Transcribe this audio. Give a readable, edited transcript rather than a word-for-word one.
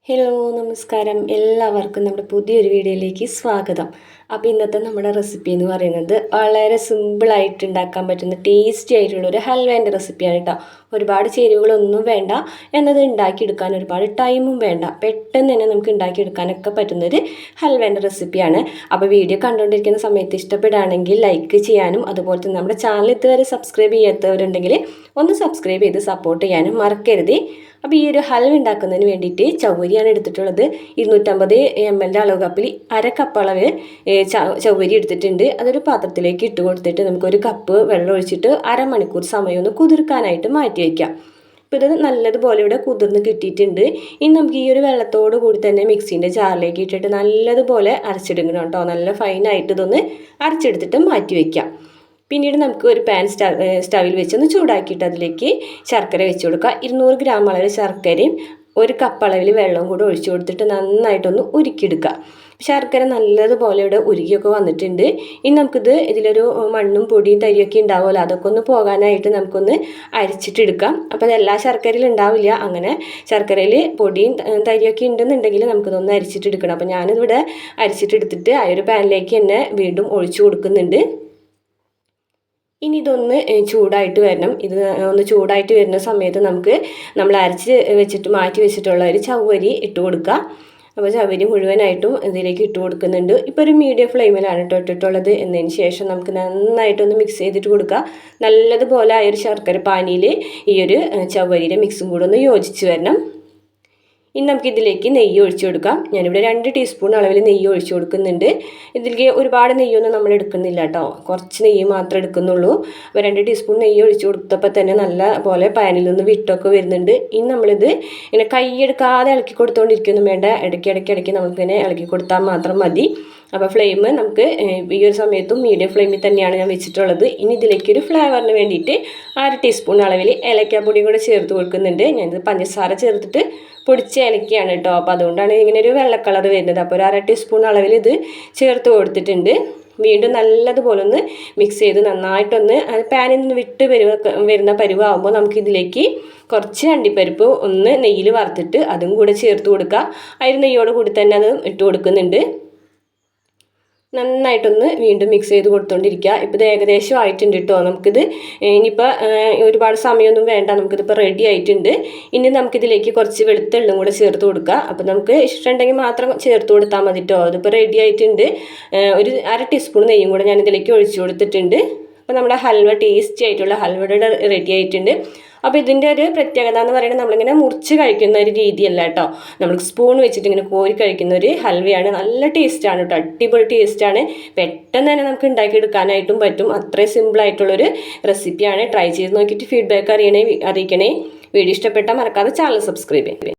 Hello നമസ്കാരം, എല്ലാവർക്കും നമ്മുടെ പുതിയൊരു വീഡിയോയിലേക്ക് സ്വാഗതം. അപ്പോൾ ഇന്നത്തെ നമ്മുടെ റെസിപ്പി എന്ന് പറയുന്നത് വളരെ സിമ്പിളായിട്ട് ഉണ്ടാക്കാൻ പറ്റുന്ന ടേസ്റ്റി ആയിട്ടുള്ളൊരു ഹൽവേൻ്റെ റെസിപ്പിയാണ് കേട്ടോ. ഒരുപാട് ചേരുവകളൊന്നും വേണ്ട, എന്നത് ഉണ്ടാക്കിയെടുക്കാൻ ഒരുപാട് ടൈമും വേണ്ട, പെട്ടെന്ന് തന്നെ നമുക്ക് ഉണ്ടാക്കിയെടുക്കാനൊക്കെ പറ്റുന്നൊരു ഹൽവേൻ്റെ റെസിപ്പിയാണ്. അപ്പോൾ വീഡിയോ കണ്ടുകൊണ്ടിരിക്കുന്ന സമയത്ത് ഇഷ്ടപ്പെടുകയാണെങ്കിൽ ലൈക്ക് ചെയ്യാനും അതുപോലെ തന്നെ നമ്മുടെ ചാനൽ ഇതുവരെ സബ്സ്ക്രൈബ് ചെയ്യാത്തവരുണ്ടെങ്കിൽ ഒന്ന് സബ്സ്ക്രൈബ് ചെയ്ത് സപ്പോർട്ട് ചെയ്യാനും മറക്കരുത്. അപ്പോൾ ഈ ഒരു ഹൽവ ഉണ്ടാക്കുന്നതിന് വേണ്ടിയിട്ട് ചവ്വരിയാണ് എടുത്തിട്ടുള്ളത്. 250 ml അളവ് കപ്പിൽ അര കപ്പ് അളവ് ചവ്വരി എടുത്തിട്ടുണ്ട്. അതൊരു പാത്രത്തിലേക്ക് ഇട്ട് കൊടുത്തിട്ട് നമുക്കൊരു കപ്പ് വെള്ളം ഒഴിച്ചിട്ട് അരമണിക്കൂർ സമയം ഒന്ന് കുതിർക്കാനായിട്ട് മാറ്റി വയ്ക്കാം. ഇപ്പോൾ ഇത് നല്ലതുപോലെ ഇവിടെ കുതിർന്ന് കിട്ടിയിട്ടുണ്ട്. ഇനി നമുക്ക് ഈ ഒരു വെള്ളത്തോട് കൂടി തന്നെ മിക്സീൻ്റെ ജാറിലേക്ക് ഇട്ടിട്ട് നല്ലതുപോലെ അരച്ചെടുക്കണം കേട്ടോ. നല്ല ഫൈനായിട്ട് ഇതൊന്ന് അരച്ചെടുത്തിട്ട് മാറ്റി വയ്ക്കാം. പിന്നീട് നമുക്ക് ഒരു പാൻ സ്റ്റവിൽ വെച്ചൊന്ന് ചൂടാക്കിയിട്ട് അതിലേക്ക് ശർക്കര വെച്ച് കൊടുക്കുക. 200 ഗ്രാം അളവിൽ ശർക്കരയും ഒരു കപ്പ് അളവിൽ വെള്ളവും കൂടെ ഒഴിച്ചു കൊടുത്തിട്ട് നന്നായിട്ടൊന്ന് ഉരുക്കിയെടുക്കുക. ശർക്കര നല്ലതുപോലെ ഇവിടെ ഉരുക്കിയൊക്കെ വന്നിട്ടുണ്ട്. ഇനി നമുക്കിത് ഇതിലൊരു മണ്ണും പൊടിയും തരിയൊക്കെ ഉണ്ടാവുമല്ലോ, അതൊക്കെ ഒന്ന് പോകാനായിട്ട് നമുക്കൊന്ന് അരിച്ചിട്ടെടുക്കാം. അപ്പോൾ അതെല്ലാ ശർക്കരയിൽ ഉണ്ടാവില്ല, അങ്ങനെ ശർക്കരയിൽ പൊടിയും തരിയൊക്കെ ഉണ്ടെന്നുണ്ടെങ്കിൽ നമുക്കിതൊന്ന് അരിച്ചിട്ടെടുക്കണം. അപ്പോൾ ഞാനിവിടെ അരിച്ചിട്ടെടുത്തിട്ട് ആ ഒരു പാനിലേക്ക് തന്നെ വീണ്ടും ഒഴിച്ചു കൊടുക്കുന്നുണ്ട്. ഇനി ഇതൊന്ന് ചൂടായിട്ട് വരണം. ഇത് ഒന്ന് ചൂടായിട്ട് വരുന്ന സമയത്ത് നമ്മൾ അരച്ച് വെച്ചിട്ട് മാറ്റി വെച്ചിട്ടുള്ള ഒരു ചവ്വരി ഇട്ട് കൊടുക്കുക. അപ്പോൾ ചവ്വരി മുഴുവനായിട്ടും ഇതിലേക്ക് ഇട്ട് കൊടുക്കുന്നുണ്ട്. ഇപ്പോൾ ഒരു മീഡിയം ഫ്ലെയിമിലാണ് ഇട്ടിട്ടുള്ളത്. എന്നതിന് ശേഷം നമുക്ക് നന്നായിട്ടൊന്ന് മിക്സ് ചെയ്തിട്ട് കൊടുക്കുക. നല്ലതുപോലെ ആ ഒരു ശർക്കര പാനിയിൽ ഈ ഒരു ചവ്വരിയുടെ മിക്സും കൂടെ ഒന്ന് യോജിച്ച് വരണം. ഇനി നമുക്കിതിലേക്ക് നെയ്യ് ഒഴിച്ചു കൊടുക്കാം. ഞാനിവിടെ 2 ടീസ്പൂൺ അളവിൽ നെയ്യ് ഒഴിച്ചു കൊടുക്കുന്നുണ്ട്. ഇതിലേക്ക് ഒരുപാട് നെയ്യൊന്നും നമ്മൾ എടുക്കുന്നില്ല കേട്ടോ, കുറച്ച് നെയ്യ് മാത്രമേ എടുക്കുന്നുള്ളൂ. അപ്പോൾ 2 ടീസ്പൂൺ നെയ്യ് ഒഴിച്ചു കൊടുത്തപ്പോൾ തന്നെ നല്ല പോലെ പാനിൽ നിന്ന് വിട്ടൊക്കെ വരുന്നുണ്ട്. ഇനി നമ്മളിത് ഇങ്ങനെ കൈയെടുക്കാതെ ഇളക്കി കൊടുത്തുകൊണ്ടിരിക്കൊന്നും വേണ്ട, ഇടയ്ക്ക് നമുക്കിങ്ങനെ ഇളക്കി കൊടുത്താൽ മാത്രം മതി. അപ്പോൾ ഫ്ലെയിം നമുക്ക് ഈ ഒരു സമയത്തും മീഡിയം ഫ്ലെയിമിൽ തന്നെയാണ് ഞാൻ വെച്ചിട്ടുള്ളത്. ഇനി ഇതിലേക്ക് ഒരു ഫ്ലേവറിന് വേണ്ടിയിട്ട് 1/2 ടീസ്പൂൺ അളവിൽ ഏലക്കാപ്പൊടിയും കൂടെ ചേർത്ത് കൊടുക്കുന്നുണ്ട്. ഞാനിത് പഞ്ചസാര ചേർത്തിട്ട് പൊടിച്ച ഏലക്കയാണ് കേട്ടോ, അപ്പോൾ അതുകൊണ്ടാണ് ഇങ്ങനെ ഒരു വെള്ള കളർ വരുന്നത്. അപ്പോൾ ഒരു 1/2 ടീസ്പൂൺ അളവിൽ ഇത് ചേർത്ത് കൊടുത്തിട്ടുണ്ട്. വീണ്ടും നല്ലതുപോലെ ഒന്ന് മിക്സ് ചെയ്ത് നന്നായിട്ടൊന്ന് പാനിൽ നിന്ന് വിട്ട് വരുന്ന പരുവാകുമ്പോൾ നമുക്കിതിലേക്ക് കുറച്ച് അണ്ടിപ്പരിപ്പ് ഒന്ന് നെയ്യിൽ വറുത്തിട്ട് അതും കൂടെ ചേർത്ത് കൊടുക്കുക. അതിൽ നെയ്യോട് കൂടി തന്നെ അത് ഇട്ട് കൊടുക്കുന്നുണ്ട്. നന്നായിട്ടൊന്ന് വീണ്ടും മിക്സ് ചെയ്ത് കൊടുത്തുകൊണ്ടിരിക്കുക. ഇപ്പോൾ ഇത് ഏകദേശം ആയിട്ടുണ്ട് കേട്ടോ. നമുക്കിത് ഇനിയിപ്പോൾ ഒരുപാട് സമയമൊന്നും വേണ്ട, നമുക്കിതിപ്പോൾ റെഡി ആയിട്ടുണ്ട്. ഇനി നമുക്കിതിലേക്ക് കുറച്ച് വെളുത്തുള്ളും കൂടെ ചേർത്ത് കൊടുക്കുക. അപ്പോൾ നമുക്ക് ഇഷ്ടമുണ്ടെങ്കിൽ മാത്രം ചേർത്ത് കൊടുത്താൽ മതി കേട്ടോ. അതിപ്പോൾ റെഡി ആയിട്ടുണ്ട്. ഒരു 1/2 ടീസ്പൂൺ നെയ്യും കൂടെ ഞാനിതിലേക്ക് ഒഴിച്ചു കൊടുത്തിട്ടുണ്ട്. അപ്പോൾ നമ്മുടെ ഹൽവ ടേസ്റ്റി ആയിട്ടുള്ള ഹൽവയുടെ റെഡി ആയിട്ടുണ്ട്. അപ്പോൾ ഇതിൻ്റെ ഒരു പ്രത്യേകത എന്ന് പറയുന്നത് നമ്മളിങ്ങനെ മുറിച്ച് കഴിക്കുന്ന ഒരു രീതിയല്ല കേട്ടോ, നമ്മൾ സ്പൂൺ വെച്ചിട്ട് ഇങ്ങനെ കോരി കഴിക്കുന്ന ഒരു ഹൽവയാണ്. നല്ല ടേസ്റ്റാണ് കേട്ടോ, അടിപൊളി ടേസ്റ്റാണ്. പെട്ടെന്ന് തന്നെ നമുക്ക് ഉണ്ടാക്കിയെടുക്കാനായിട്ടും പറ്റും. അത്രയും സിമ്പിളായിട്ടുള്ളൊരു റെസിപ്പിയാണ്. ട്രൈ ചെയ്ത് നോക്കിയിട്ട് ഫീഡ്ബാക്ക് അറിയിക്കണേ. വീഡിയോ ഇഷ്ടപ്പെട്ടാൽ മറക്കാതെ ചാനൽ സബ്സ്ക്രൈബ് ചെയ്യണേ.